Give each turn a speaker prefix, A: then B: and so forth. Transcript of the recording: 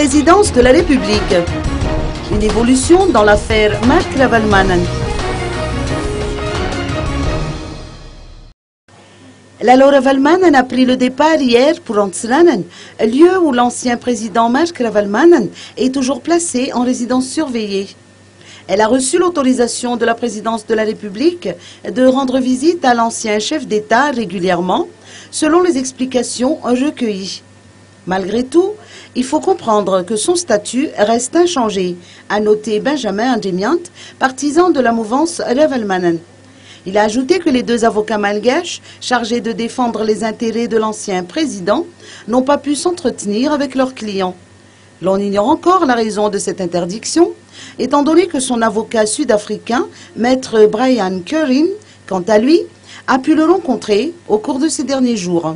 A: Présidence de la République. Une évolution dans l'affaire Mark Ravalomanan. Lalo Ravalomanan a pris le départ hier pour Antsiranen, lieu où l'ancien président Mark Ravalomanan est toujours placé en résidence surveillée. Elle a reçu l'autorisation de la présidence de la République de rendre visite à l'ancien chef d'État régulièrement, selon les explications recueillies. Malgré tout, il faut comprendre que son statut reste inchangé, a noté Benjamin Andemiant, partisan de la mouvance Ravalomanan. Il a ajouté que les deux avocats malgaches, chargés de défendre les intérêts de l'ancien président, n'ont pas pu s'entretenir avec leurs clients. L'on ignore encore la raison de cette interdiction, étant donné que son avocat sud-africain, maître Brian Currin, quant à lui, a pu le rencontrer au cours de ces derniers jours.